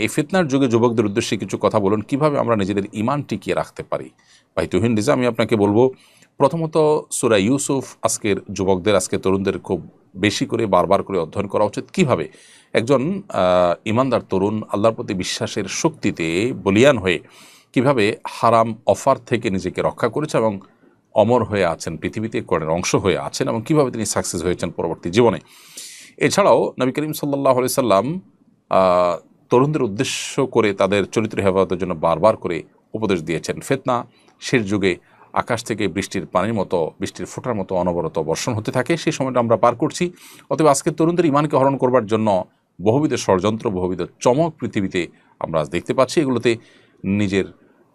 এই ফিতনার যুগে যুবকদের উদ্দেশ্যে কিছু কথা বলুন, কিভাবে আমরা নিজেদের ঈমান টিকিয়ে রাখতে পারি। ভাই তুহিন রিজা, আমি আপনাকে বলবো, প্রথমত সূরা ইউসুফ আজকের যুবকদের, আজকের তরুণদের খুব বেশি করে বারবার করে অধ্যয়ন করা উচিত। কিভাবে একজন ঈমানদার তরুণ আল্লাহর প্রতি বিশ্বাসের শক্তিতে বলিয়ান হয়ে কিভাবে হারাম অফার থেকে নিজেকে রক্ষা করেছে এবং অমর হয়ে আছেন, পৃথিবীতে কোরআনের অংশ হয়ে আছেন, এবং কিভাবে তিনি সাকসেস হয়েছেন পরবর্তী জীবনে। এছাড়াও নবী করিম সাল্লাল্লাহু আলাইহি সাল্লাম তরুণদের উদ্দেশ্য করে তাদের চরিত্র হেফাজতের জন্য বারবার করে উপদেশ দিয়েছেন। ফিতনা শেষ যুগে আকাশ থেকে বৃষ্টির পানির মতো, বৃষ্টির ফোঁটার মতো অনবরত বর্ষণ হতে থাকে, সেই সময়টা আমরা পার করছি। অতএব আজকে তরুণদের ঈমানকে হরণ করবার জন্য বহুবিধ ষড়যন্ত্র, বহুবিধ চমক পৃথিবীতে আমরা আজ দেখতে পাচ্ছি। এগুলোতে নিজের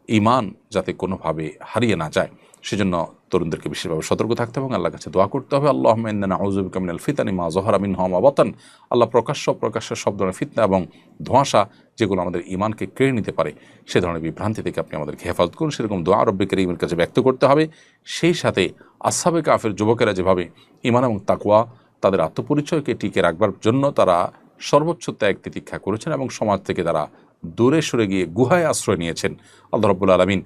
ঈমান যাতে কোনোভাবে হারিয়ে না যায়, সেজন্য তরুণদেরকে বিশেষভাবে সতর্ক থাকতে হবে এবং আল্লাহর কাছে দোয়া করতে হবে। আল্লাহুম্মা ইন্না নাউযু বিকা মিনাল ফিতানি মা যাহারা মিনহা ওয়া মা বাতান। আল্লাহ প্রকাশ্য সব ধরনের ফিতনা এবং ধোঁয়াশা যেগুলো আমাদের ঈমানকে কেড়ে নিতে পারে, সে ধরনের বিভ্রান্তি থেকে আপনি আমাদেরকে হেফাজত করুন। সেরকম দোয়া রব্বে কারীমের কাছে ব্যক্ত করতে হবে। সেই সাথে আসহাবে কাফের যুবকেরা যেভাবে ঈমান এবং তাকওয়া, তাদের আত্মপরিচয়কে টিকে রাখবার জন্য তারা সর্বোচ্চ ত্যাগ তিতিক্ষা করেছেন এবং সমাজ থেকে তারা দূরে সরে গিয়ে গুহায় আশ্রয় নিয়েছেন, আল্লাহ রাব্বুল আলামিন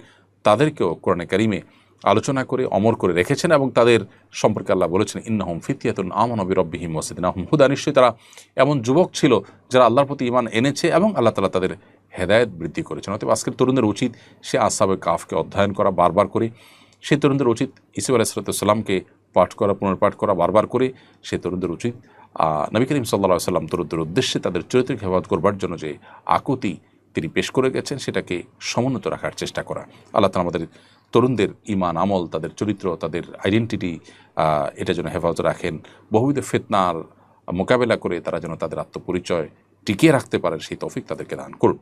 তাদেরকেও কোরআনে কারিমে আলোচনা করে অমর করে রেখেছেন এবং তাদের সম্পর্কে আল্লাহ বলেছেন, ইন্নাহুম ফিতয়াতুন আমানু বিরাব্বিহিম ওয়া জিদনাহুম হুদা। নিশ্চয়ই তারা এমন যুবক ছিল যারা আল্লাহর প্রতি ঈমান এনেছে এবং আল্লাহ তাআলা তাদের হেদায়েত বৃদ্ধি করেছেন। অতএব আজকের তরুণদের উচিত সে আসহাবে কাফকে অধ্যয়ন করা বারবার করে। সেই তরুণদের উচিত ইসা আলাইহিস সালামকে পাঠ করা, পুনর্পাঠ করা বারবার করে। সেই তরুণদের উচিত নবী করিম সাল্লাল্লাহু আলাইহি সাল্লাম তরুণদের উদ্দেশ্যে তাদের চরিত্রকে হেফাজত করবার জন্য যে আকুতি তিনি পেশ করে গেছেন, সেটাকে সমুন্নত রাখার চেষ্টা করা। আল্লাহ তাআলা আমাদের তরুণদের ঈমান, আমল, তাদের চরিত্র, তাদের আইডেন্টিটি, এটা যেন হেফাজত রাখেন। বহুবিধ ফিতনার মোকাবেলা করে তারা যেন তাদের আত্মপরিচয় টিকিয়ে রাখতে পারেন, সেই তৌফিক তাদেরকে দান করুন।